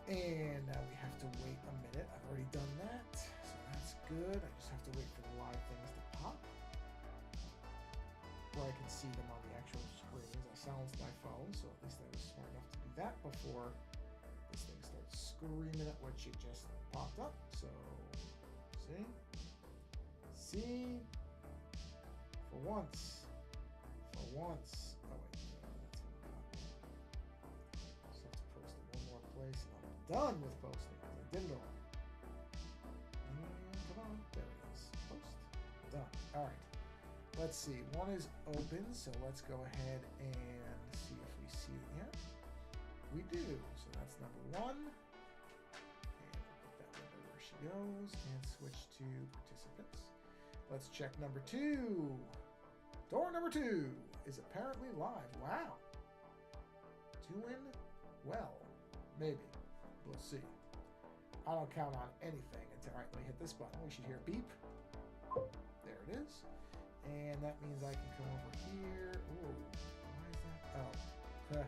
And now we have to wait a minute. I've already done that, so that's good. I just have to wait for the live things to pop, where I can see them on the actual screens. I silenced my phone, so at least I was smart enough to do that before this thing starts screaming at what shit just popped up. So, see, for once. Oh wait, that's just have to post it one more place, and I'm done with posting. I did it all. And come on, there it is. Post. Done. All right. Let's see. One is open, so let's go ahead and see if we see it yet. We do. So that's number one. And put that window where she goes and switch to participants. Let's check number two. Door number two is apparently live. Wow. Doing well. Maybe. We'll see. I don't count on anything until, all right, let me hit this button. We should hear beep. There it is. And that means I can come over here. Ooh, why is that? Oh, yeah.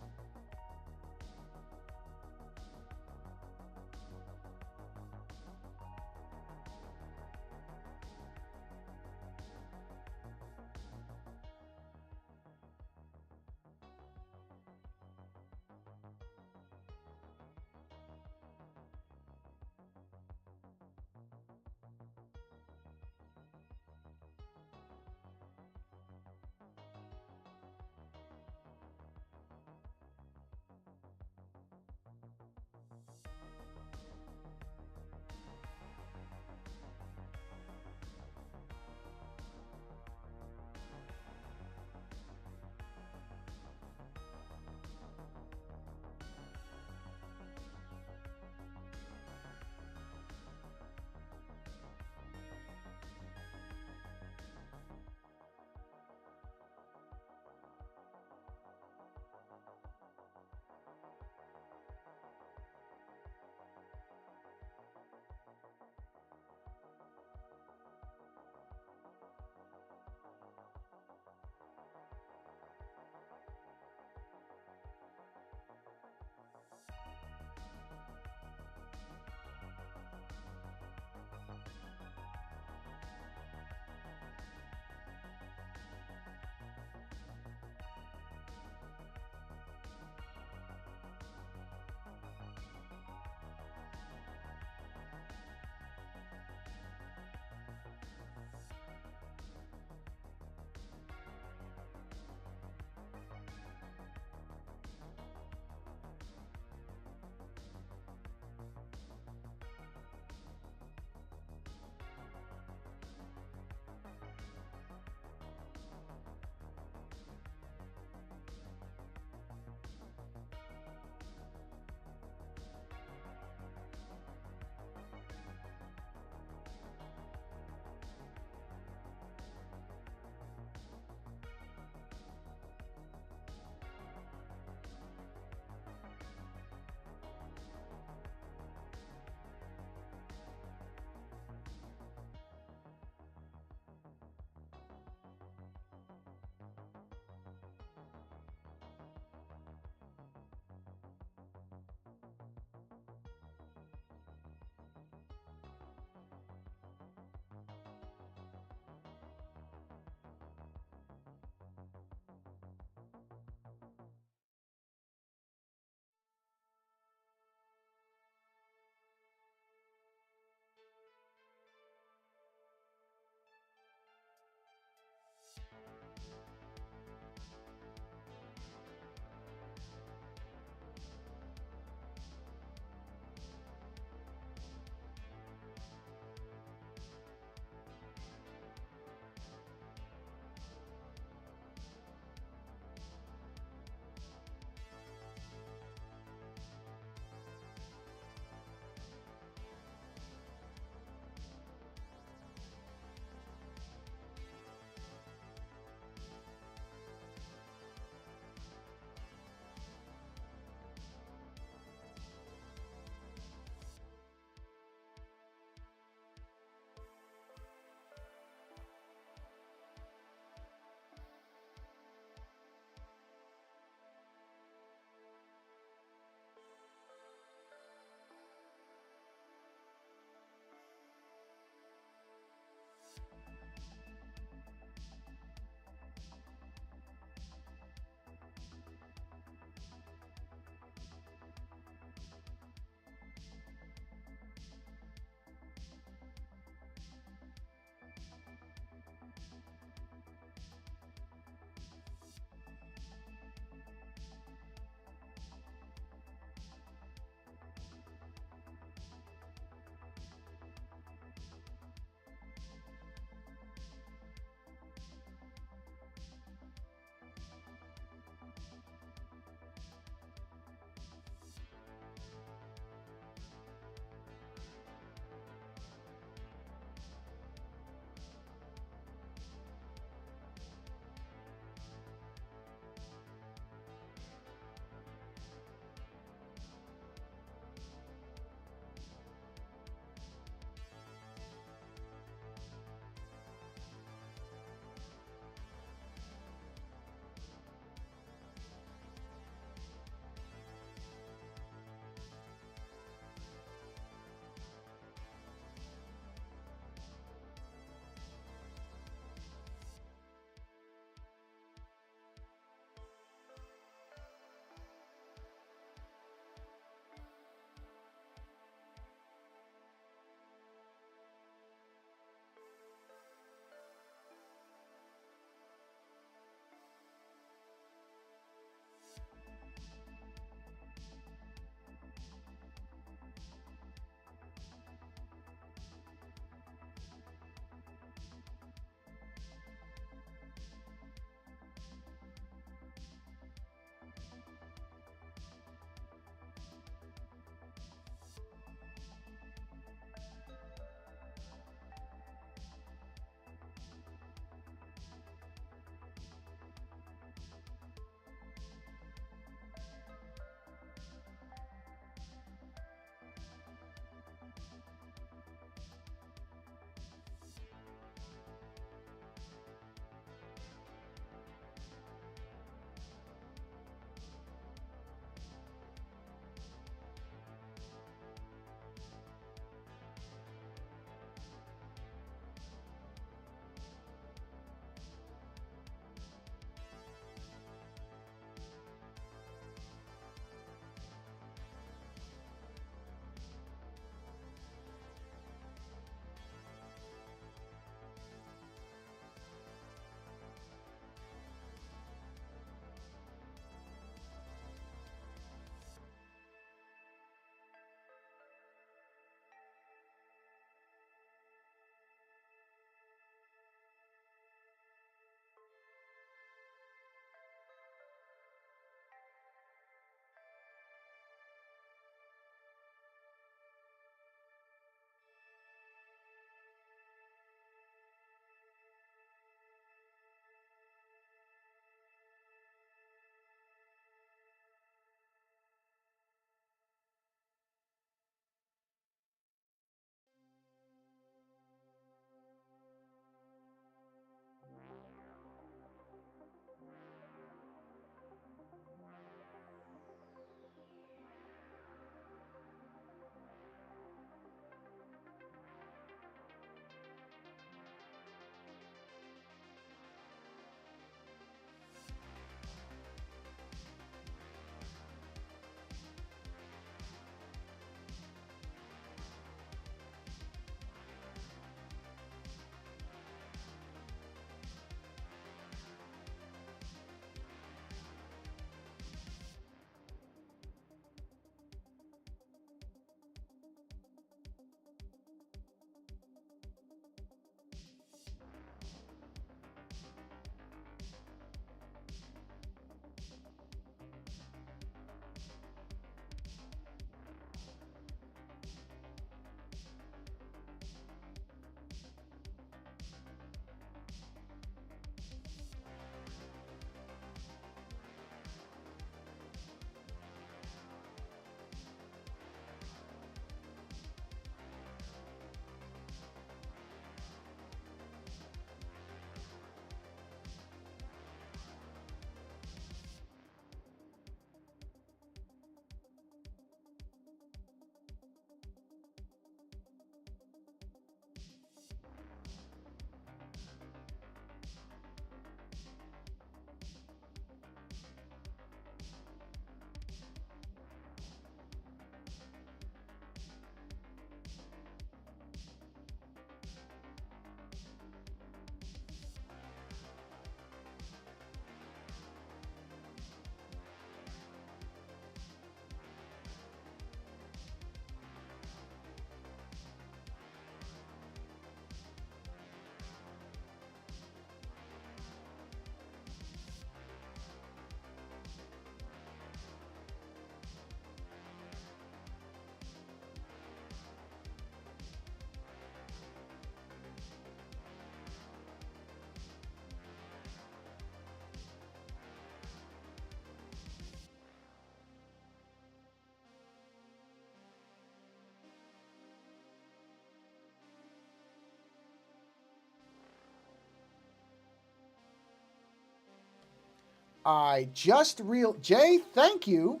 Jay, thank you.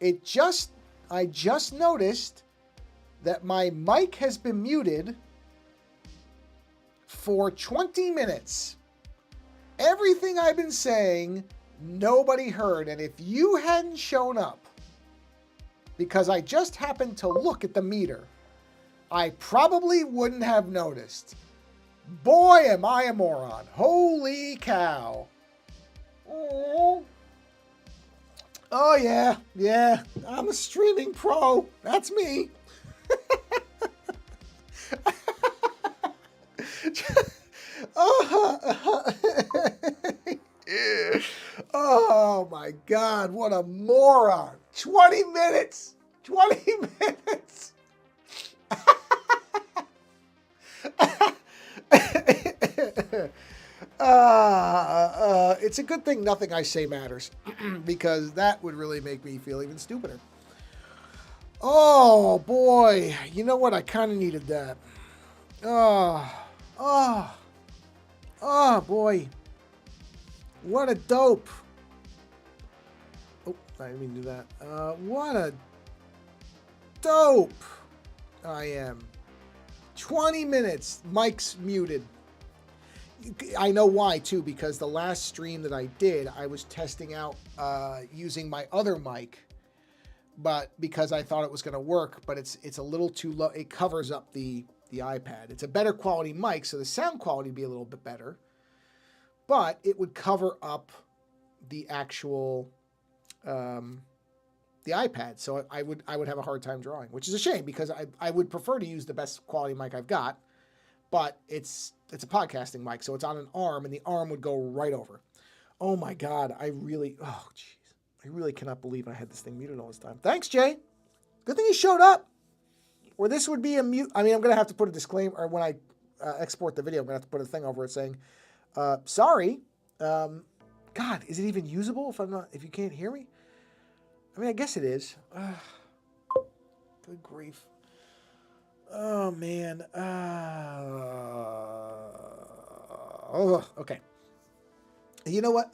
I just noticed that my mic has been muted for 20 minutes. Everything I've been saying, nobody heard. And if you hadn't shown up, because I just happened to look at the meter, I probably wouldn't have noticed. Boy, am I a moron. Holy cow. Oh, yeah. I'm a streaming pro. That's me. Oh, my God. What a moron. 20 minutes. 20 minutes. It's a good thing nothing I say matters because that would really make me feel even stupider. Oh boy, you know what? I kind of needed that. Oh boy, what a dope. Oh, I didn't mean to do that. What a dope I am. 20 minutes, mic's muted. I know why too, because the last stream that I did, I was testing out using my other mic, but because I thought it was going to work, but it's a little too low. It covers up the iPad. It's a better quality mic, so the sound quality would be a little bit better, but it would cover up the actual the iPad. So I would have a hard time drawing, which is a shame because I would prefer to use the best quality mic I've got, but it's a podcasting mic, so it's on an arm, and the arm would go right over. Oh my God, I really cannot believe I had this thing muted all this time. Thanks, Jay. Good thing you showed up. Or this would be a mute. I mean, I'm going to have to put a disclaimer, or when I export the video, I'm going to have to put a thing over it saying, sorry. God, is it even usable if you can't hear me? I mean, I guess it is. Good grief. Oh man. Okay. You know what?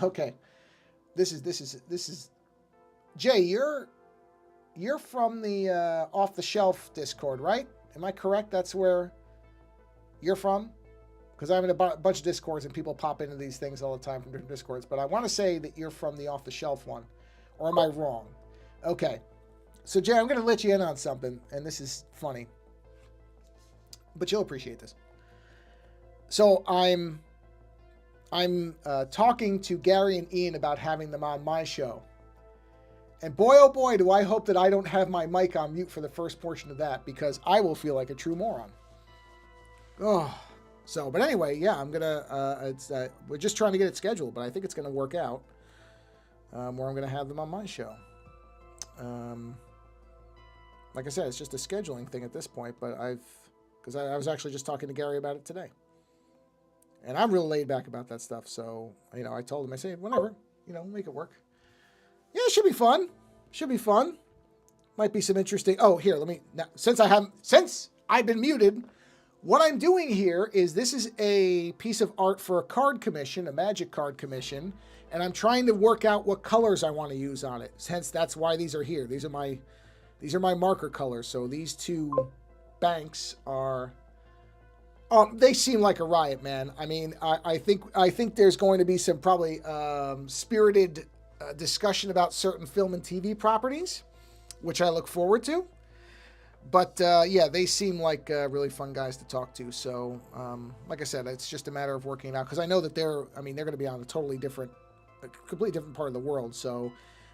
Okay. This is Jay, you're from the off the shelf Discord, right? Am I correct? That's where you're from? Because I'm in a bunch of Discords and people pop into these things all the time from different Discords, but I want to say that you're from the off the shelf one. Or am I wrong? Okay. So Jay, I'm going to let you in on something, and this is funny, but you'll appreciate this. So I'm talking to Gary and Ian about having them on my show, and boy, oh boy, do I hope that I don't have my mic on mute for the first portion of that, because I will feel like a true moron. Oh, so, but anyway, yeah, I'm gonna. We're just trying to get it scheduled, but I think it's gonna work out. Where I'm gonna have them on my show. Like I said, it's just a scheduling thing at this point, but because I was actually just talking to Gary about it today. And I'm real laid back about that stuff. So, I told him, I said, whatever, make it work. Yeah, it should be fun. Should be fun. Might be some interesting. Oh, here, since I've been muted, what I'm doing here is this is a piece of art for a card commission, a magic card commission. And I'm trying to work out what colors I want to use on it. Hence, that's why these are here. These are my marker colors. So these two banks are. They seem like a riot, man. I mean, I think there's going to be some probably spirited discussion about certain film and TV properties, which I look forward to. But yeah, they seem like really fun guys to talk to. So, like I said, it's just a matter of working it out because I know that they're going to be on a completely different part of the world. So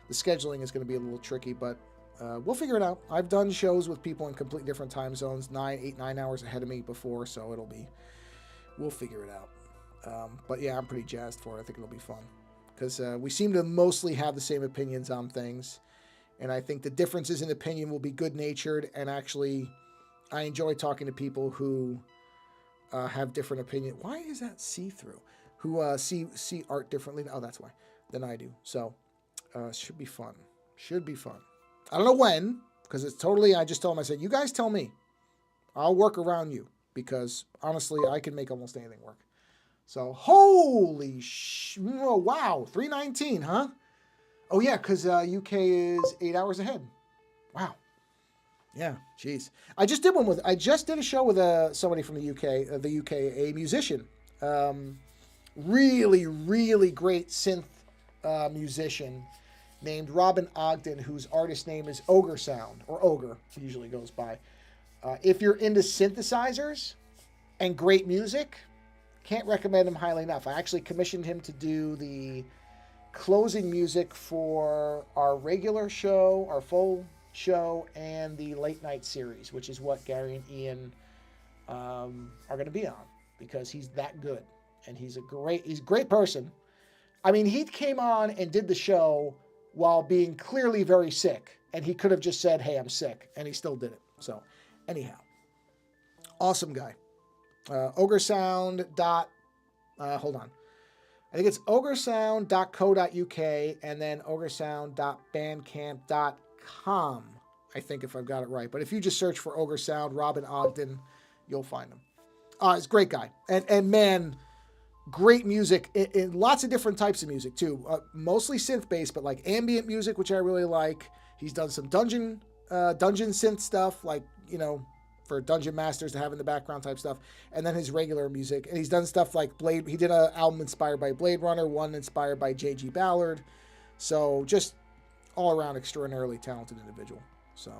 the scheduling is going to be a little tricky, but we'll figure it out. I've done shows with people in completely different time zones, 8-9 hours ahead of me before. So we'll figure it out. But yeah, I'm pretty jazzed for it. I think it'll be fun because we seem to mostly have the same opinions on things. And I think the differences in opinion will be good-natured. And actually, I enjoy talking to people who have different opinions. Why is that see-through? Who see art differently. Oh, that's why. Than I do. So, should be fun. Should be fun. I don't know when, because it's totally, I just told them, I said, you guys tell me. I'll work around you, because honestly, I can make almost anything work. So holy oh, wow, 319, huh? Oh yeah, because UK is 8 hours ahead. Wow. Yeah, jeez. I just did a show with somebody from the UK, a musician. Really, really great synth musician named Robin Ogden, whose artist name is Ogre Sound, or Ogre, he usually goes by. If you're into synthesizers and great music, can't recommend him highly enough. I actually commissioned him to do the closing music for our regular show, our full show, and the late night series, which is what Gary and Ian are going to be on, because he's that good, and he's a great person. I mean, he came on and did the show while being clearly very sick, and he could have just said, "Hey, I'm sick," and he still did it. So, anyhow, awesome guy. Ogresound. Hold on. I think it's ogresound.co.uk and then ogresound.bandcamp.com. I think, if I've got it right. But if you just search for Ogresound, Robin Ogden, you'll find him. He's a great guy. And man, great music in lots of different types of music too. Mostly synth-based, but like ambient music, which I really like. He's done some dungeon synth stuff, like, for dungeon masters to have in the background type stuff, and then his regular music. And he's done stuff like he did an album inspired by Blade Runner, one inspired by J.G. Ballard. So just all around extraordinarily talented individual. So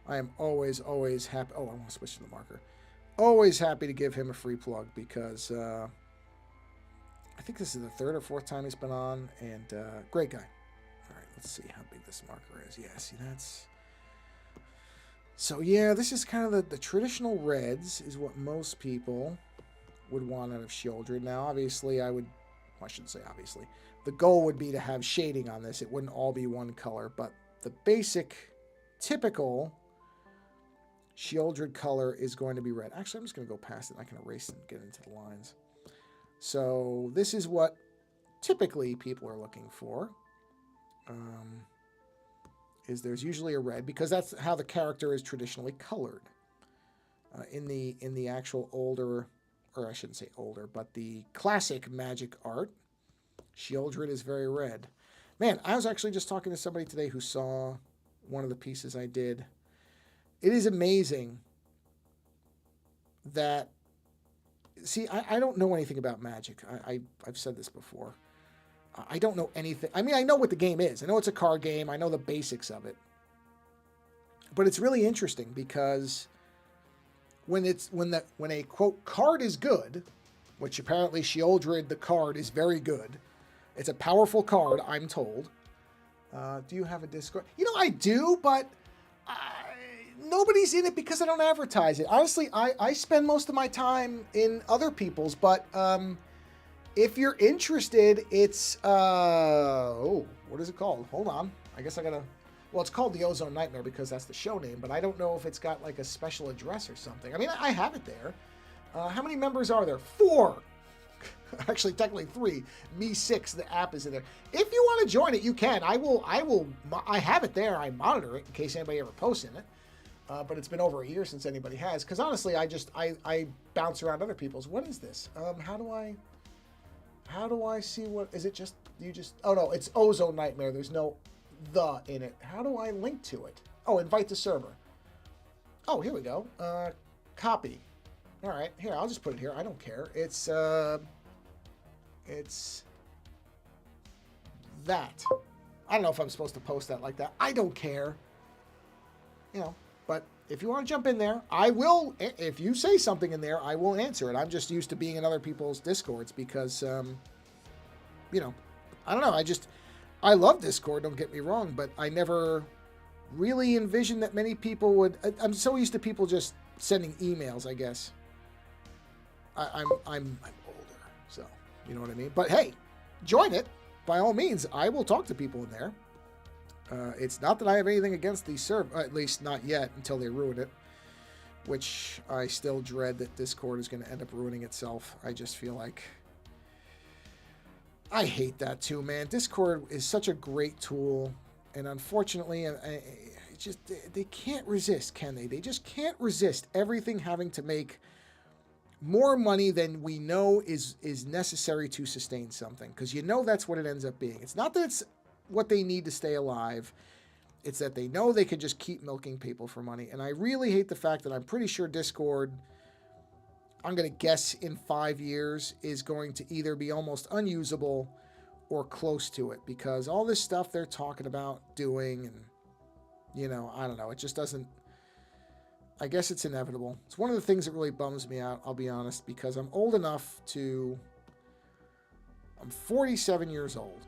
I am always happy. Oh, I want to switch to the marker. Always happy to give him a free plug, because I think this is the third or fourth time he's been on, and great guy. All right, let's see how big this marker is. Yeah, see, that's... So yeah, this is kind of the traditional reds is what most people would want out of Shieldred. Now, obviously, I shouldn't say obviously. The goal would be to have shading on this. It wouldn't all be one color, but the basic, typical Shieldred color is going to be red. Actually, I'm just going to go past it. I can erase it and get into the lines. So this is what typically people are looking for. Is there's usually a red, because that's how the character is traditionally colored. In the actual older, or I shouldn't say older, but the classic Magic art, Shieldred is very red. Man, I was actually just talking to somebody today who saw one of the pieces I did. It is amazing that... See, I don't know anything about Magic. I've said this before. I don't know anything. I mean, I know what the game is. I know it's a card game. I know the basics of it. But it's really interesting, because when a quote card is good, which apparently Shieldred the card is very good. It's a powerful card, I'm told. Do you have a Discord? I do, but nobody's in it because I don't advertise it. Honestly, I spend most of my time in other people's, but if you're interested, it's, what is it called? Hold on. I guess I gotta, well, it's called the Ozone Nightmare because that's the show name, but I don't know if it's got like a special address or something. I mean, I have it there. How many members are there? 4. Actually, technically 3. Me 6, the app is in there. If you want to join it, you can. I have it there. I monitor it in case anybody ever posts in it. But it's been over a year since anybody has. Because honestly, I bounce around other people's. What is this? How do I see what, is it just, oh no, it's Ozone Nightmare. There's no the in it. How do I link to it? Oh, invite to server. Oh, here we go. Copy. All right, here, I'll just put it here. I don't care. It's that. I don't know if I'm supposed to post that like that. I don't care. But if you want to jump in there, I will. If you say something in there, I will answer it. I'm just used to being in other people's Discords because, I don't know. I love Discord, don't get me wrong, but I never really envisioned that many people would. I'm so used to people just sending emails, I guess. I'm older, so you know what I mean. But hey, join it by all means. I will talk to people in there. It's not that I have anything against the server, at least not yet, until they ruin it, which I still dread that Discord is going to end up ruining itself. I just feel like I hate that too, man. Discord is such a great tool, and unfortunately, they can't resist, can they? They just can't resist everything having to make more money than we know is necessary to sustain something, because that's what it ends up being. It's not that it's what they need to stay alive. It's that they know they can just keep milking people for money. And I really hate the fact that I'm pretty sure Discord, I'm going to guess in 5 years, is going to either be almost unusable or close to it, because all this stuff they're talking about doing, and I don't know, it just doesn't. I guess it's inevitable. It's one of the things that really bums me out, I'll be honest, because I'm old enough to... I'm 47 years old.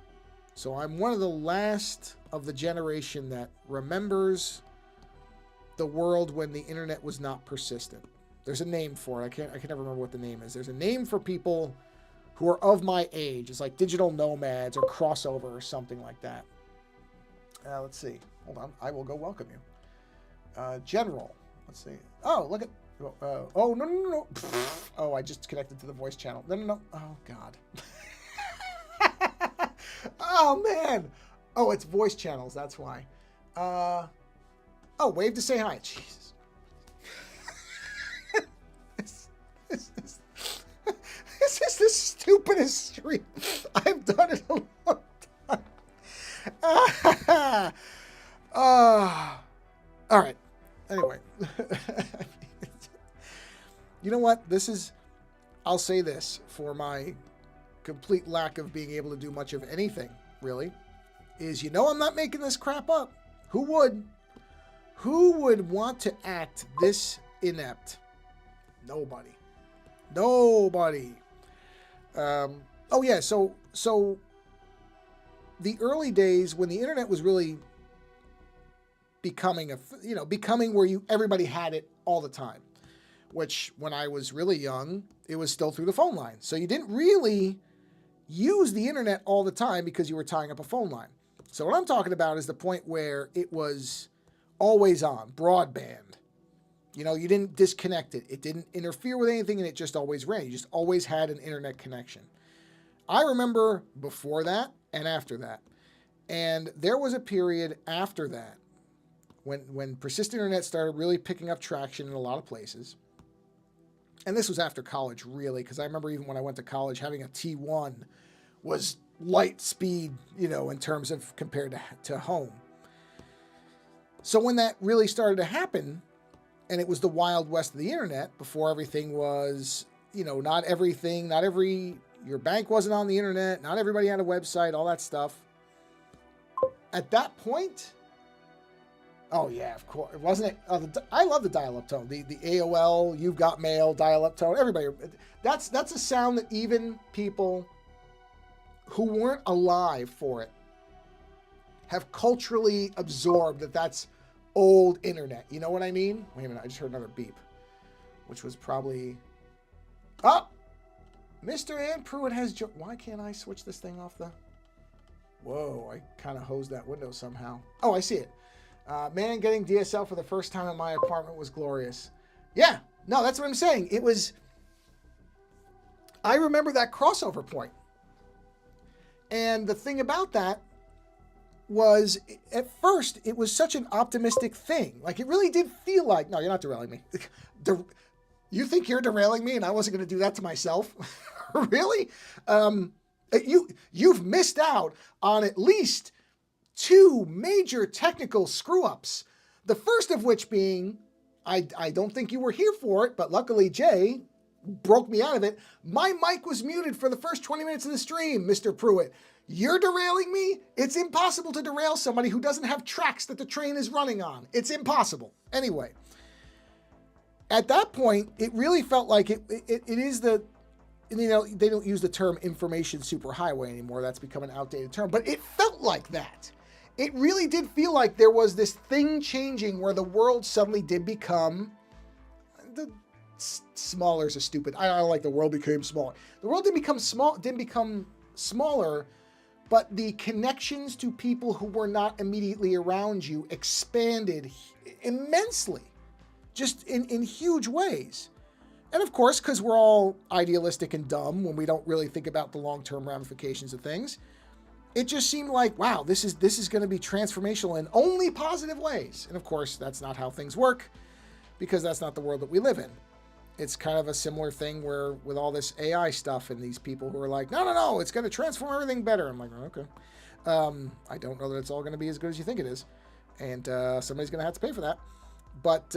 So I'm one of the last of the generation that remembers the world when the internet was not persistent. There's a name for it. I can never remember what the name is. There's a name for people who are of my age. It's like digital nomads or crossover or something like that. Let's see. Hold on. I will go welcome you. General. Let's see. Oh, look at... oh, no. Oh, I just connected to the voice channel. No. Oh, God. Oh, man. Oh, it's voice channels. That's why. Oh, wave to say hi. Jesus. This is the stupidest stream I've done in a long time. All right. Anyway. You know what? I'll say this for my complete lack of being able to do much of anything, really, is I'm not making this crap up. Who would? Who would want to act this inept? Nobody. Oh yeah, so the early days when the internet was really becoming becoming where everybody had it all the time, which when I was really young, it was still through the phone line. So you didn't really use the internet all the time because you were tying up a phone line. So what I'm talking about is the point where it was always on, broadband. You didn't disconnect it. It didn't interfere with anything, and it just always ran. You just always had an internet connection. I remember before that and after that. And there was a period after that when persistent internet started really picking up traction in a lot of places. And this was after college, really, because I remember even when I went to college, having a T1 was light speed, in terms of compared to home. So when that really started to happen, and it was the Wild West of the internet, before everything was, your bank wasn't on the internet, not everybody had a website, all that stuff. At that point, oh yeah, of course, wasn't it? I love the dial-up tone, the AOL, You've Got Mail, dial-up tone, everybody. That's a sound that even people who weren't alive for it have culturally absorbed that's old internet. You know what I mean? Wait a minute, I just heard another beep, which was probably... Oh! Mr. Ann Pruitt has... Why can't I switch this thing off the... Whoa, I kind of hosed that window somehow. Oh, I see it. Man, getting DSL for the first time in my apartment was glorious. Yeah, no, that's what I'm saying. It was... I remember that crossover point. And the thing about that was, at first, it was such an optimistic thing. Like, it really did feel like... No, you're not derailing me. You think you're derailing me and I wasn't going to do that to myself? Really? You've missed out on at least 2 major technical screw-ups. The first of which being, I don't think you were here for it, but luckily Jay broke me out of it. My mic was muted for the first 20 minutes of the stream, Mr. Pruitt. You're derailing me? It's impossible to derail somebody who doesn't have tracks that the train is running on. It's impossible. Anyway, at that point, it really felt like it is the... they don't use the term information superhighway anymore. That's become an outdated term. But it felt like that. It really did feel like there was this thing changing where the world suddenly did become... Smaller is a stupid... I don't like the world became smaller. The world didn't become smaller, but the connections to people who were not immediately around you expanded immensely. Just in huge ways. And of course, because we're all idealistic and dumb when we don't really think about the long-term ramifications of things, it just seemed like, wow, this is going to be transformational in only positive ways. And of course, that's not how things work, because that's not the world that we live in. it's kind of a similar thing where with all this AI stuff and these people who are like, no, it's going to transform everything better. I'm like, oh, okay. I don't know that it's all going to be as good as you think it is. And somebody's going to have to pay for that. But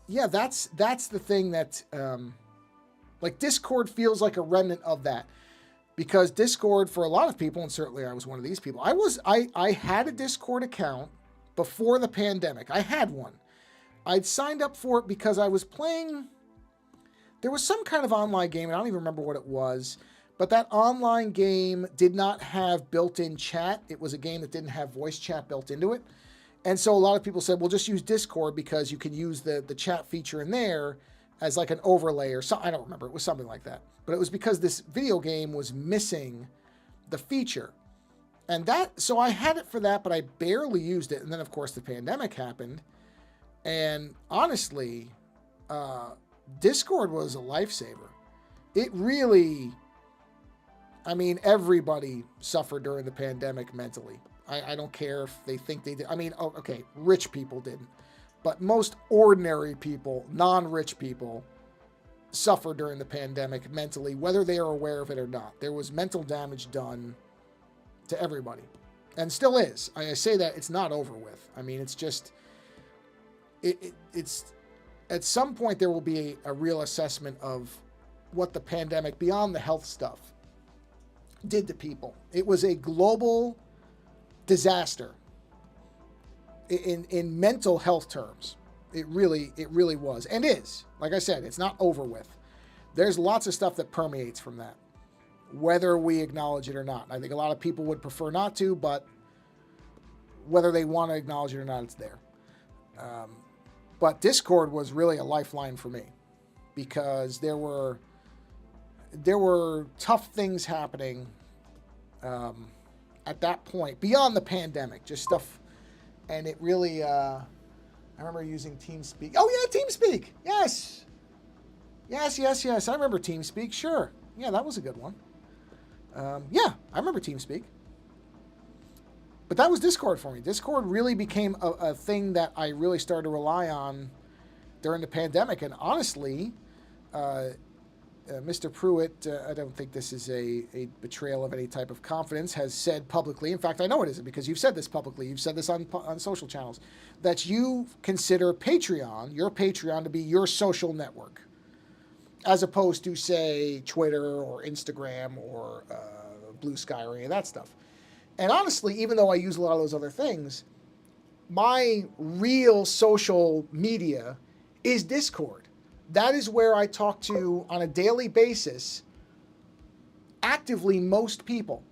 yeah, that's the thing that like Discord feels like a remnant of that. Because Discord, for a lot of people, and certainly I was one of these people, I had a Discord account before the pandemic. I had one. I'd signed up for it because I was playing, there was some kind of online game, and I don't even remember what it was, but that online game did not have built-in chat. It was a game that didn't have voice chat built into it. And so a lot of people said, well, just use Discord because you can use the chat feature in there as like an overlay or something. I don't remember. It was something like that. But it was because this video game was missing the feature. And so I had it for that, but I barely used it. And then, of course, the pandemic happened. And honestly, Discord was a lifesaver. It really, I mean, everybody suffered during the pandemic mentally. I don't care if they think they did. I mean, okay, rich people didn't. But most ordinary people, non-rich people, suffer during the pandemic mentally, whether they are aware of it or not. There was mental damage done to everybody, and still is. I say that it's not over with. I mean, it's just, it's at some point there will be a real assessment of what the pandemic, beyond the health stuff, did to people. It was a global disaster in mental health terms. It really was, and is. Like I said, it's not over with. There's lots of stuff that permeates from that, whether we acknowledge it or not. I think a lot of people would prefer not to, but whether they want to acknowledge it or not, it's there. But Discord was really a lifeline for me because there were tough things happening at that point, beyond the pandemic, just stuff. And it really, I remember using TeamSpeak. Oh yeah, TeamSpeak. Yes. I remember TeamSpeak. Sure. Yeah, that was a good one. Yeah, I remember TeamSpeak. But that was Discord for me. Discord really became a thing that I really started to rely on during the pandemic. And honestly, Mr. Pruitt, I don't think this is a betrayal of any type of confidence, has said publicly, in fact, I know it isn't because you've said this publicly, you've said this on social channels, that you consider Patreon, your Patreon, to be your social network, as opposed to, say, Twitter or Instagram or Blue Sky or any of that stuff. And honestly, even though I use a lot of those other things, my real social media is Discord. That is where I talk to, on a daily basis, actively most people.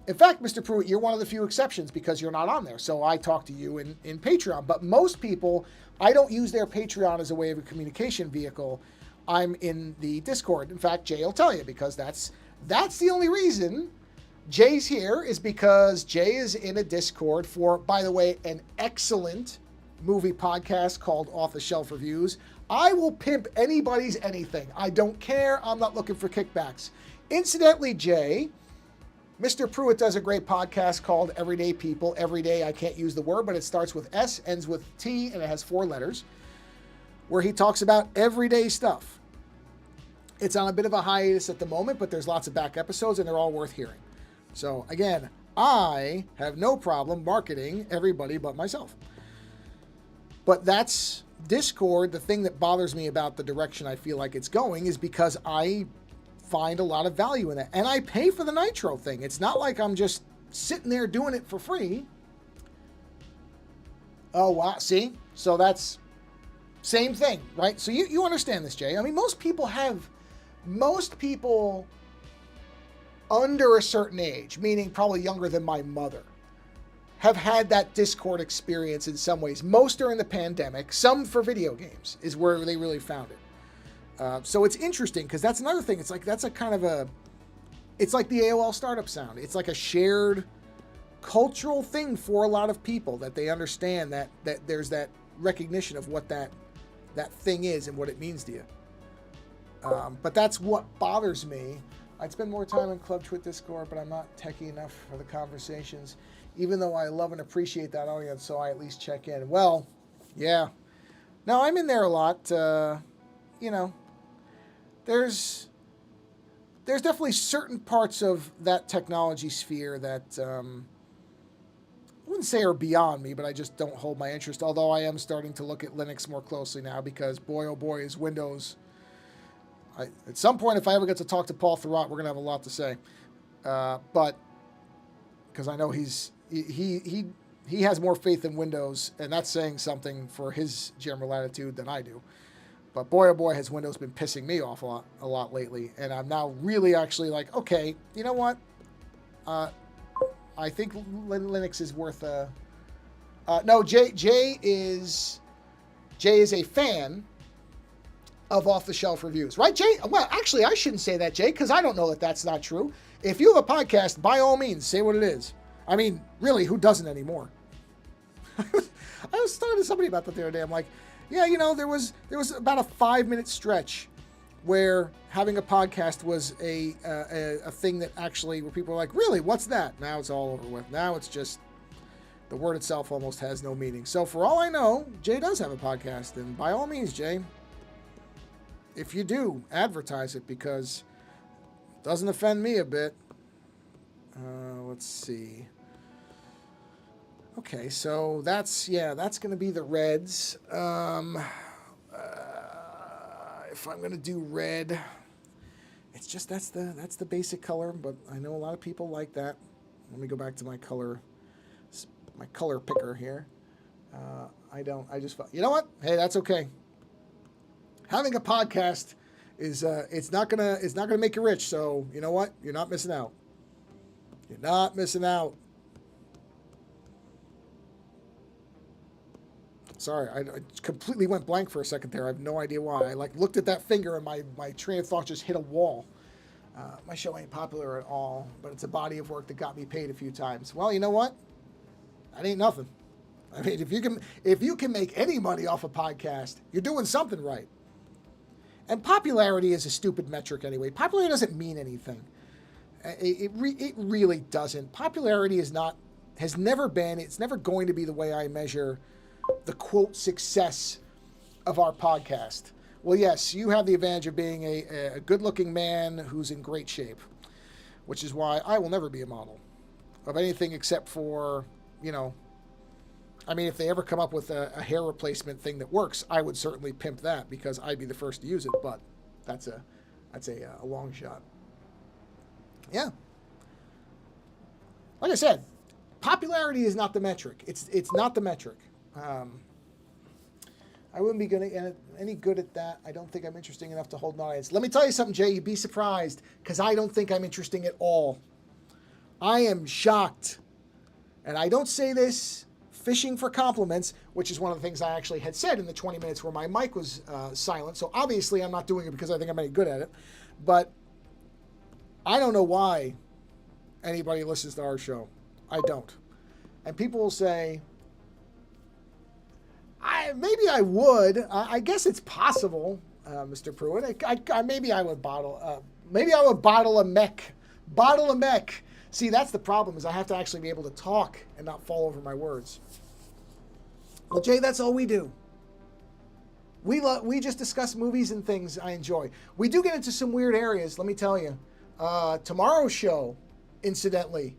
In fact, Mr. Pruitt, you're one of the few exceptions because you're not on there. So I talk to you in Patreon. But most people, I don't use their Patreon as a way of a communication vehicle. I'm in the Discord. In fact, Jay will tell you, because that's the only reason Jay's here, is because Jay is in a Discord for, by the way, an excellent movie podcast called Off the Shelf Reviews. I will pimp anybody's anything. I don't care. I'm not looking for kickbacks. Incidentally, Jay, Mr. Pruitt does a great podcast called Everyday People. Everyday, I can't use the word, but it starts with S, ends with T, and it has 4 letters, where he talks about everyday stuff. It's on a bit of a hiatus at the moment, but there's lots of back episodes, and they're all worth hearing. So, again, I have no problem marketing everybody but myself. But that's Discord. The thing that bothers me about the direction I feel like it's going is because I find a lot of value in that. And I pay for the Nitro thing. It's not like I'm just sitting there doing it for free. Oh, wow. See? So that's same thing, right? So you understand this, Jay. I mean, most people under a certain age, meaning probably younger than my mother, have had that Discord experience in some ways. Most during the pandemic, some for video games is where they really found it. So it's interesting because that's another thing. It's like that's a kind of it's like the AOL startup sound. It's like a shared cultural thing for a lot of people, that they understand that there's that recognition of what that thing is and what it means to you. But that's what bothers me. I'd spend more time in Club Twit Discord, but I'm not techie enough for the conversations, even though I love and appreciate that audience, so I at least check in. Well, yeah. No, I'm in there a lot. you know, there's definitely certain parts of that technology sphere that I wouldn't say are beyond me, but I just don't hold my interest. Although I am starting to look at Linux more closely now because boy, oh boy, is Windows. At some point, if I ever get to talk to Paul Thurrott, we're gonna have a lot to say. But because I know he has more faith in Windows, and that's saying something for his general attitude than I do. But boy, oh boy, has Windows been pissing me off a lot lately. And I'm now really actually like, okay, you know what? I think Linux is worth no, Jay is a fan of off-the-shelf reviews. Right, Jay? Well, actually, I shouldn't say that, Jay, because I don't know that that's not true. If you have a podcast, by all means, say what it is. I mean, really, who doesn't anymore? I was talking to somebody about that the other day. I'm like, yeah, you know, there was about a 5-minute stretch where having a podcast was a thing that actually, where people were like, really, what's that? Now it's all over with. Now it's just, the word itself almost has no meaning. So for all I know, Jay does have a podcast. And by all means, Jay, if you do, advertise it because it doesn't offend me a bit. Let's see. Okay, so that's going to be the reds. If I'm going to do red, it's just that's the basic color, but I know a lot of people like that. Let me go back to my color picker here. You know what? Hey, that's okay. Having a podcast is it's not gonna make you rich, so you know what? You're not missing out. You're not missing out. Sorry, I completely went blank for a second there. I have no idea why. I looked at that finger and my train of thought just hit a wall. My show ain't popular at all, but it's a body of work that got me paid a few times. Well, you know what? That ain't nothing. I mean, if you can make any money off a podcast, you're doing something right. And popularity is a stupid metric anyway. Popularity doesn't mean anything. It really doesn't. Popularity it's never going to be the way I measure the quote success of our podcast. Well, yes, you have the advantage of being a good-looking man who's in great shape, which is why I will never be a model of anything except for, you know, I mean, if they ever come up with a hair replacement thing that works, I would certainly pimp that because I'd be the first to use it. But that's a long shot. Yeah. Like I said, popularity is not the metric. It's not the metric. I wouldn't be any good at that. I don't think I'm interesting enough to hold an audience. Let me tell you something, Jay. You'd be surprised because I don't think I'm interesting at all. I am shocked. And I don't say this fishing for compliments, which is one of the things I actually had said in the 20 minutes where my mic was silent. So obviously I'm not doing it because I think I'm any good at it. But I don't know why anybody listens to our show. I don't. And people will say, maybe I would. I guess it's possible, Mr. Pruitt. Maybe I would bottle a mech. Bottle a mech. See, that's the problem, is I have to actually be able to talk and not fall over my words. Well, Jay, that's all we do. We just discuss movies and things I enjoy. We do get into some weird areas, let me tell you. Tomorrow's show, incidentally.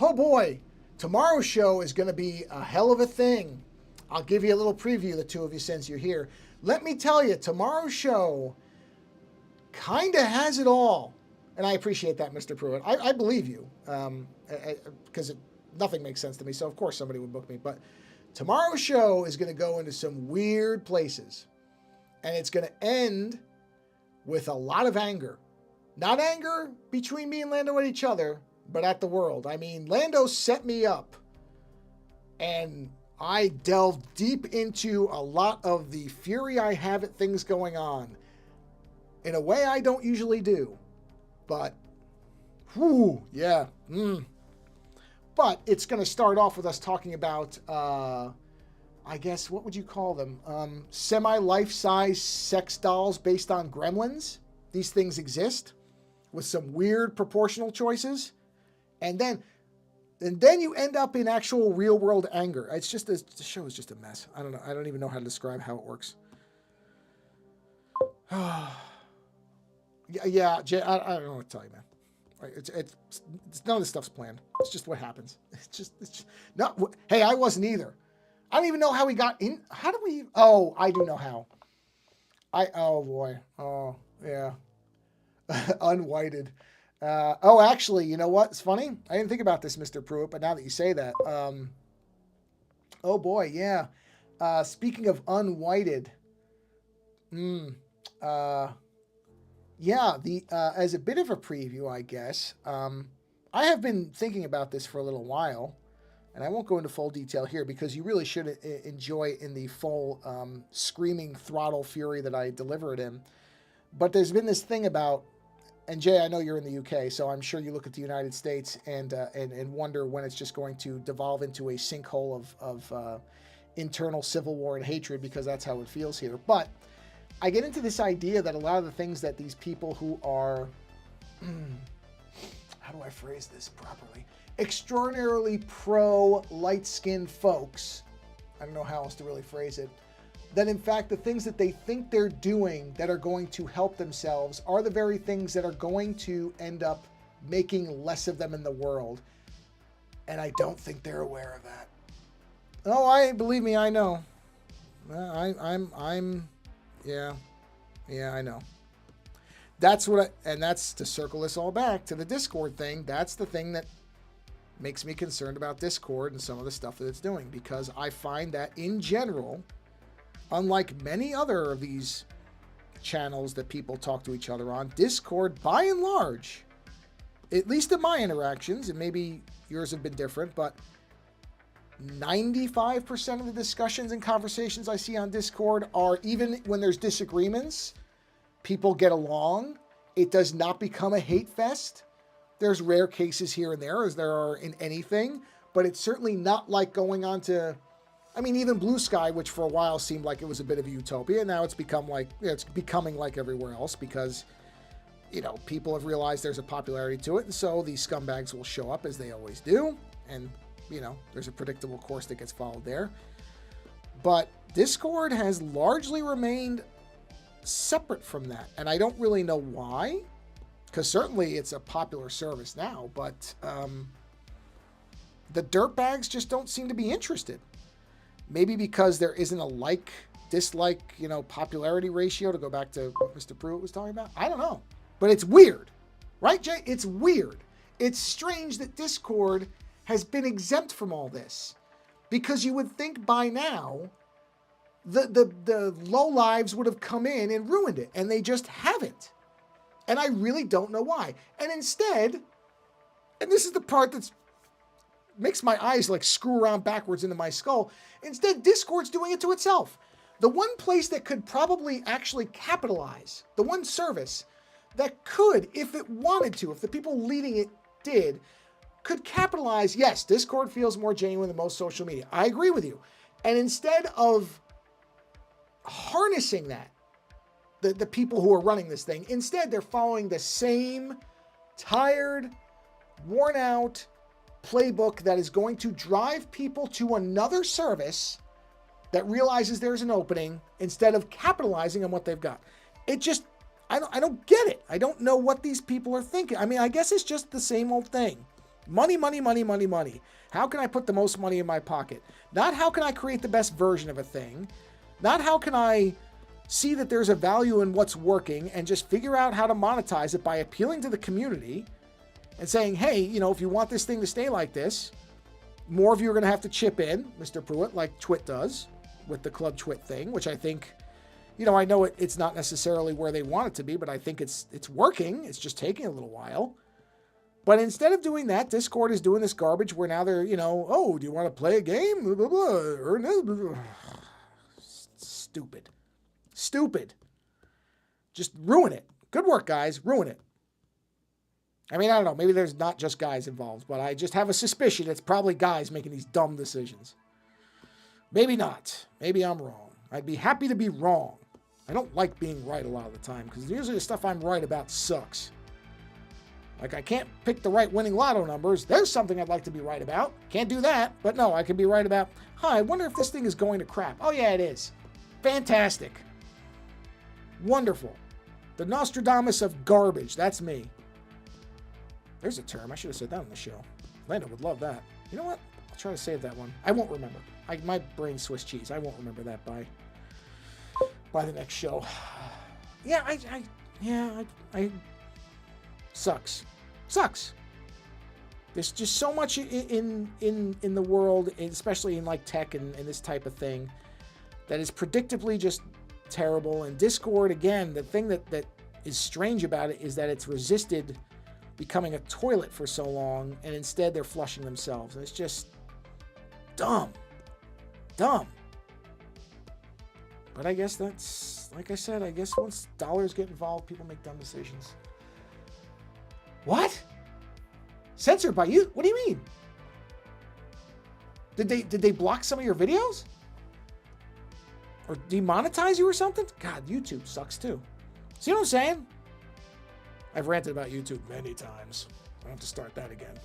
Oh boy, tomorrow's show is going to be a hell of a thing. I'll give you a little preview, the two of you, since you're here. Let me tell you, tomorrow's show kind of has it all. And I appreciate that, Mr. Pruitt. I believe you, because nothing makes sense to me, so of course somebody would book me. But tomorrow's show is going to go into some weird places. And it's going to end with a lot of anger. Not anger between me and Lando at each other, but at the world. I mean, Lando set me up. And I delved deep into a lot of the fury I have at things going on. In a way I don't usually do. But, whew, yeah. But it's going to start off with us talking about, I guess, what would you call them? Semi-life-size sex dolls based on gremlins. These things exist with some weird proportional choices. And then you end up in actual real-world anger. It's just, the show is just a mess. I don't know. I don't even know how to describe how it works. Yeah, Jay, I don't know what to tell you, man. Right, it's none of this stuff's planned. It's just what happens. It's just no. Hey, I wasn't either. I don't even know how we got in. How do we? Oh, I do know how. Oh boy. Oh yeah. Unwhited. Oh, actually, you know what? It's funny. I didn't think about this, Mr. Pruitt, but now that you say that, oh boy, yeah. Speaking of unwhited, yeah, the as a bit of a preview, I guess. I have been thinking about this for a little while, and I won't go into full detail here because you really should enjoy in the full screaming throttle fury that I deliver it in. But there's been this thing about, and Jay, I know you're in the UK, so I'm sure you look at the United States and wonder when it's just going to devolve into a sinkhole of internal civil war and hatred, because that's how it feels here. But I get into this idea that a lot of the things that these people who are, how do I phrase this properly? Extraordinarily pro light-skinned folks, I don't know how else to really phrase it, that in fact the things that they think they're doing that are going to help themselves are the very things that are going to end up making less of them in the world. And I don't think they're aware of that. Oh, believe me, I know. Yeah, I know. That's and that's to circle this all back to the Discord thing. That's the thing that makes me concerned about Discord and some of the stuff that it's doing, because I find that in general, unlike many other of these channels that people talk to each other on, Discord, by and large, at least in my interactions, and maybe yours have been different, but 95% of the discussions and conversations I see on Discord are, even when there's disagreements, people get along. It does not become a hate fest. There's rare cases here and there, as there are in anything, but it's certainly not like going on to, I mean, even Blue Sky, which for a while seemed like it was a bit of a utopia. Now it's become like, it's becoming like everywhere else, because, you know, people have realized there's a popularity to it. And so these scumbags will show up, as they always do. And, you know, there's a predictable course that gets followed there. But Discord has largely remained separate from that. And I don't really know why, because certainly it's a popular service now, but the dirtbags just don't seem to be interested. Maybe because there isn't a dislike, you know, popularity ratio, to go back to what Mr. Pruitt was talking about. I don't know. But it's weird. Right, Jay? It's weird. It's strange that Discord has been exempt from all this. Because you would think by now the lowlives would have come in and ruined it. And they just haven't. And I really don't know why. And instead, and this is the part that's makes my eyes like screw around backwards into my skull. Instead, Discord's doing it to itself. The one place that could probably actually capitalize, the one service that could, if it wanted to, if the people leading it did, could capitalize. Yes, Discord feels more genuine than most social media. I agree with you. And instead of harnessing that, the people who are running this thing, instead they're following the same tired, worn out playbook that is going to drive people to another service that realizes there's an opening instead of capitalizing on what they've got. It just, I don't get it. I don't know what these people are thinking. I mean, I guess it's just the same old thing. Money, money, money, money, money. How can I put the most money in my pocket? Not how can I create the best version of a thing. Not how can I see that there's a value in what's working and just figure out how to monetize it by appealing to the community and saying, hey, you know, if you want this thing to stay like this, more of you are going to have to chip in, Mr. Pruitt, like Twit does with the Club Twit thing, which I think, you know, I know it's not necessarily where they want it to be, but I think it's working. It's just taking a little while. But instead of doing that, Discord is doing this garbage where now they're, you know, oh, do you want to play a game? Blah, blah, blah. Stupid. Just ruin it. Good work, guys. Ruin it. I mean, I don't know. Maybe there's not just guys involved, but I just have a suspicion it's probably guys making these dumb decisions. Maybe not. Maybe I'm wrong. I'd be happy to be wrong. I don't like being right a lot of the time, because usually the stuff I'm right about sucks. Like, I can't pick the right winning lotto numbers. There's something I'd like to be right about. Can't do that. But no, I can be right about, I wonder if this thing is going to crap. Oh, yeah, it is. Fantastic. Wonderful. The Nostradamus of garbage. That's me. There's a term. I should have said that on the show. Lando would love that. You know what? I'll try to save that one. I won't remember. My brain's Swiss cheese. I won't remember that by the next show. Yeah, I sucks. There's just so much in the world, especially in like tech and this type of thing, that is predictably just terrible. And Discord, again, the thing that is strange about it is that it's resisted becoming a toilet for so long, and instead they're flushing themselves. And it's just dumb. But I guess that's, like I said, I guess once dollars get involved, people make dumb decisions. What? Censored by you? What do you mean? Did they block some of your videos? Or demonetize you or something? God, YouTube sucks too. See what I'm saying? I've ranted about YouTube many times. I don't have to start that again.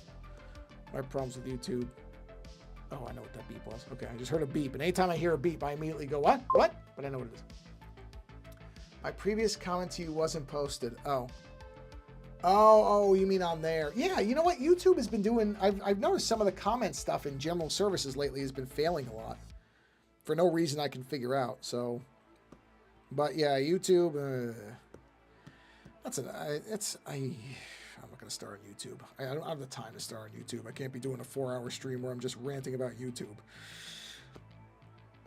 My problems with YouTube. Oh, I know what that beep was. Okay, I just heard a beep. And anytime I hear a beep, I immediately go, what? What? But I know what it is. My previous comment to you wasn't posted. Oh, you mean on there? Yeah, you know what? YouTube has been doing... I've noticed some of the comment stuff in general services lately has been failing a lot. For no reason I can figure out, so... But yeah, YouTube... I'm not going to start on YouTube. I don't have the time to start on YouTube. I can't be doing a 4-hour stream where I'm just ranting about YouTube.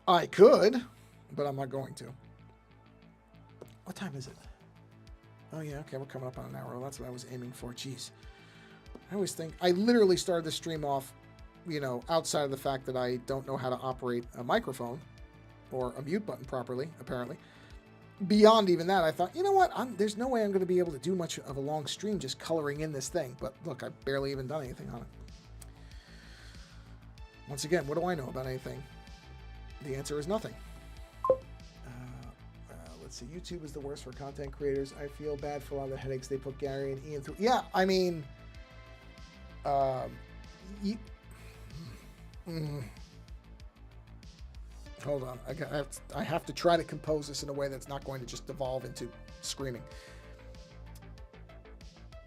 I could, but I'm not going to. What time is it? Oh yeah, okay, we're coming up on an hour. Well, that's what I was aiming for. Jeez. I always think... I literally started the stream off, outside of the fact that I don't know how to operate a microphone or a mute button properly, apparently. Beyond even that, I thought, you know what? There's no way I'm going to be able to do much of a long stream just coloring in this thing. But look, I've barely even done anything on it. Once again, what do I know about anything? The answer is nothing. Let's see. YouTube is the worst for content creators. I feel bad for a lot of the headaches they put Gary and Ian through. Yeah, I mean... Hold on. I have to try to compose this in a way that's not going to just devolve into screaming.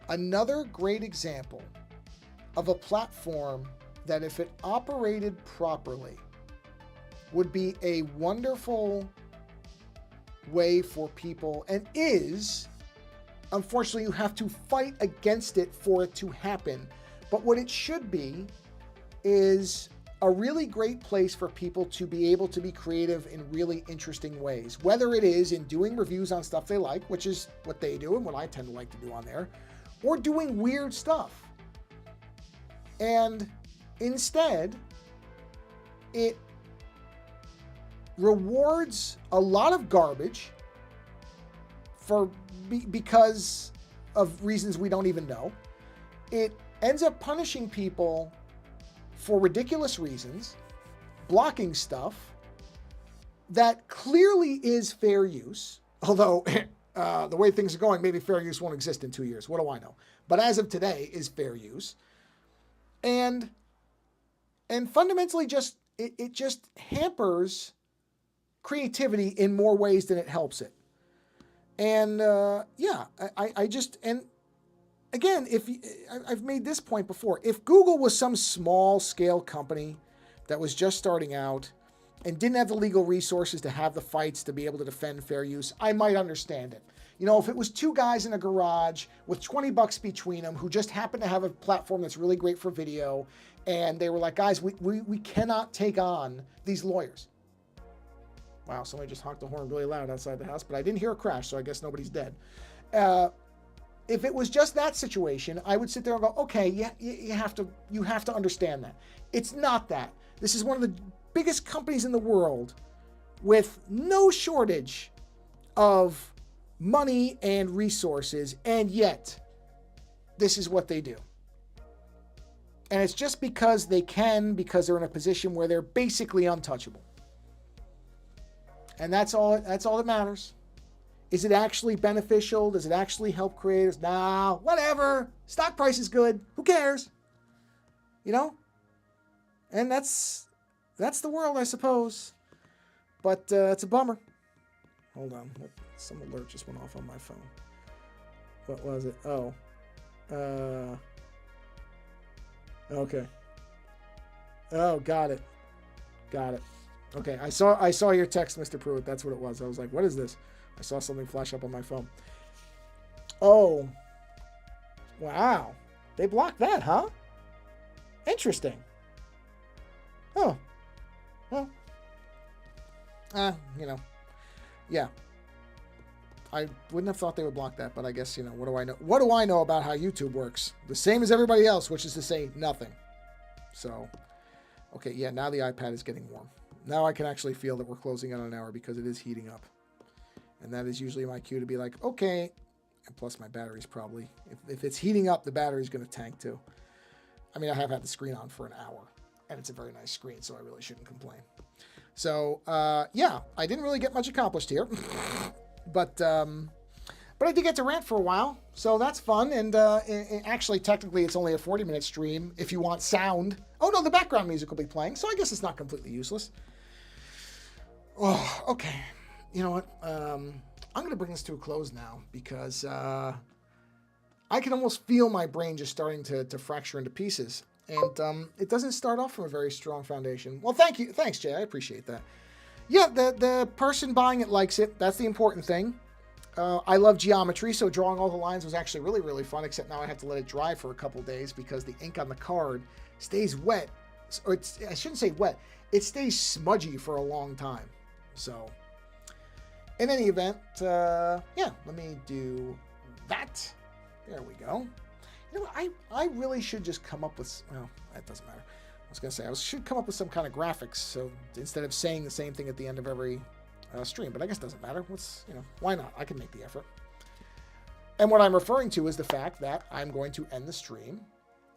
Another great example of a platform that, if it operated properly, would be a wonderful way for people, and is, unfortunately, you have to fight against it for it to happen. But what it should be is a really great place for people to be able to be creative in really interesting ways. Whether it is in doing reviews on stuff they like, which is what they do and what I tend to like to do on there, or doing weird stuff. And instead, it rewards a lot of garbage because of reasons we don't even know. It ends up punishing people for ridiculous reasons, blocking stuff that clearly is fair use, although the way things are going, maybe fair use won't exist in 2 years. What do I know? But as of today, is fair use. And fundamentally it just hampers creativity in more ways than it helps it. And again, I've made this point before. If Google was some small-scale company that was just starting out and didn't have the legal resources to have the fights to be able to defend fair use, I might understand it. If it was two guys in a garage with $20 between them who just happened to have a platform that's really great for video, and they were like, guys, we cannot take on these lawyers. Wow, somebody just honked the horn really loud outside the house, but I didn't hear a crash, so I guess nobody's dead. If it was just that situation, I would sit there and go, okay, yeah, you have to understand that. It's not that. This is one of the biggest companies in the world with no shortage of money and resources, and yet this is what they do. And it's just because they can, because they're in a position where they're basically untouchable. And that's all that matters. Is it actually beneficial? Does it actually help creators? Nah, whatever. Stock price is good. Who cares? And that's the world, I suppose. But it's a bummer. Hold on. Some alert just went off on my phone. What was it? Oh. Okay. Oh, got it. Got it. Okay, I saw your text, Mr. Pruitt. That's what it was. I was like, what is this? I saw something flash up on my phone. Oh. Wow. They blocked that, huh? Interesting. Oh. Well. Yeah. I wouldn't have thought they would block that, but I guess, what do I know? What do I know about how YouTube works? The same as everybody else, which is to say nothing. So, okay, yeah, now the iPad is getting warm. Now I can actually feel that we're closing in on an hour because it is heating up. And that is usually my cue to be like, okay. And plus my battery's probably, if it's heating up, the battery's going to tank too. I mean, I have had the screen on for an hour, and it's a very nice screen, so I really shouldn't complain. So, yeah, I didn't really get much accomplished here. But I did get to rant for a while, so that's fun. And actually, technically, it's only a 40-minute stream if you want sound. Oh, no, the background music will be playing, so I guess it's not completely useless. Oh, okay. You know what? I'm going to bring this to a close now because I can almost feel my brain just starting to fracture into pieces. And it doesn't start off from a very strong foundation. Well, thank you. Thanks, Jay. I appreciate that. Yeah, the person buying it likes it. That's the important thing. I love geometry, so drawing all the lines was actually really, really fun, except now I have to let it dry for a couple days because the ink on the card stays wet. Or I shouldn't say wet. It stays smudgy for a long time. So, in any event, yeah, let me do that. There we go. You know what? I really should just come up with... Well, that doesn't matter. I was going to say, I should come up with some kind of graphics, so instead of saying the same thing at the end of every stream, but I guess it doesn't matter. Why not? I can make the effort. And what I'm referring to is the fact that I'm going to end the stream,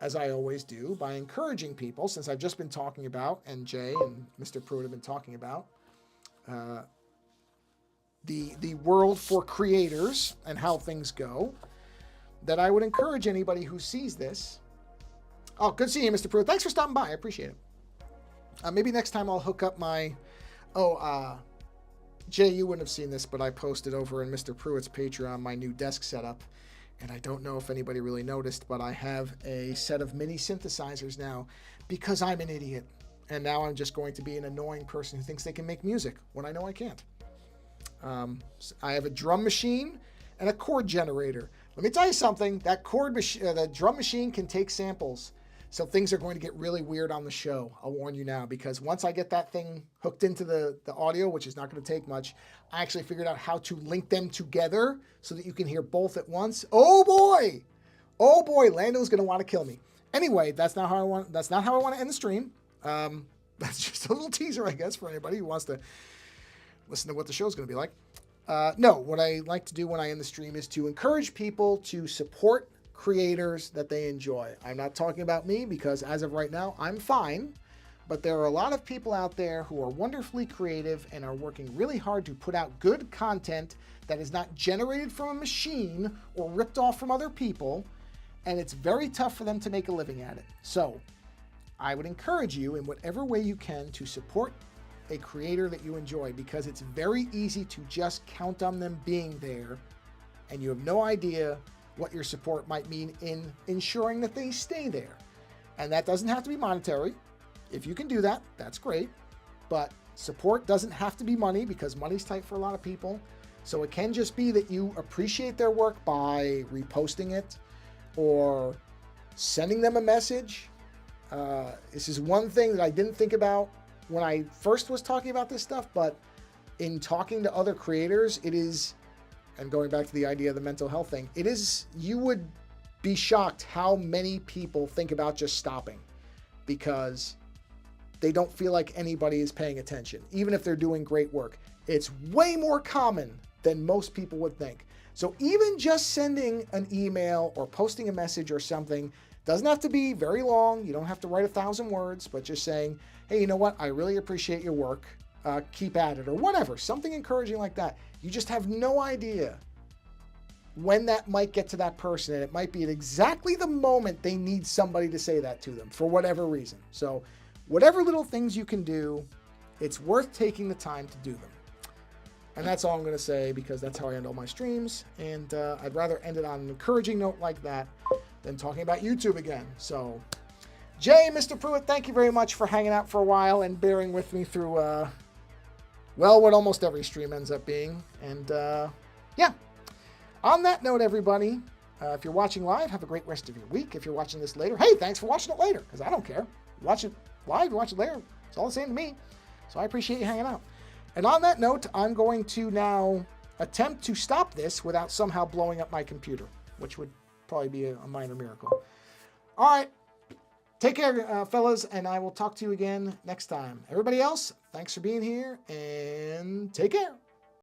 as I always do, by encouraging people, since I've just been talking about, and Jay and Mr. Pruitt have been talking about, the world for creators and how things go, that I would encourage anybody who sees this. Oh, good seeing you, Mr. Pruitt. Thanks for stopping by. I appreciate it. Maybe next time I'll hook up my... Jay, you wouldn't have seen this, but I posted over in Mr. Pruitt's Patreon my new desk setup. And I don't know if anybody really noticed, but I have a set of mini synthesizers now because I'm an idiot. And now I'm just going to be an annoying person who thinks they can make music when I know I can't. I have a drum machine and a chord generator. Let me tell you something. That the drum machine can take samples. So things are going to get really weird on the show. I'll warn you now, because once I get that thing hooked into the audio, which is not going to take much, I actually figured out how to link them together so that you can hear both at once. Oh boy, Lando's going to want to kill me. Anyway, that's not how I want to end the stream. That's just a little teaser, I guess, for anybody who wants to listen to what the show's going to be like. No, what I like to do when I end the stream is to encourage people to support creators that they enjoy. I'm not talking about me because as of right now, I'm fine. But there are a lot of people out there who are wonderfully creative and are working really hard to put out good content that is not generated from a machine or ripped off from other people. And it's very tough for them to make a living at it. So I would encourage you in whatever way you can to support a creator that you enjoy, because it's very easy to just count on them being there and you have no idea what your support might mean in ensuring that they stay there. And that doesn't have to be monetary. If you can do that, that's great. But support doesn't have to be money, because money's tight for a lot of people. So it can just be that you appreciate their work by reposting it or sending them a message. This is one thing that I didn't think about when I first was talking about this stuff, but in talking to other creators, it is, and going back to the idea of the mental health thing, it is, you would be shocked how many people think about just stopping because they don't feel like anybody is paying attention, even if they're doing great work. It's way more common than most people would think. So even just sending an email or posting a message or something doesn't have to be very long. You don't have to write 1,000 words, but just saying, hey, you know what? I really appreciate your work. Keep at it, or whatever. Something encouraging like that. You just have no idea when that might get to that person, and it might be at exactly the moment they need somebody to say that to them for whatever reason. So whatever little things you can do, it's worth taking the time to do them. And that's all I'm going to say, because that's how I end all my streams. And I'd rather end it on an encouraging note like that than talking about YouTube again. So, Jay, Mr. Pruitt, thank you very much for hanging out for a while and bearing with me through, well, what almost every stream ends up being. And, yeah. On that note, everybody, if you're watching live, have a great rest of your week. If you're watching this later, hey, thanks for watching it later, because I don't care. Watch it live, watch it later. It's all the same to me. So I appreciate you hanging out. And on that note, I'm going to now attempt to stop this without somehow blowing up my computer, which would probably be a minor miracle. All right. Take care, fellas, and I will talk to you again next time. Everybody else, thanks for being here, and take care.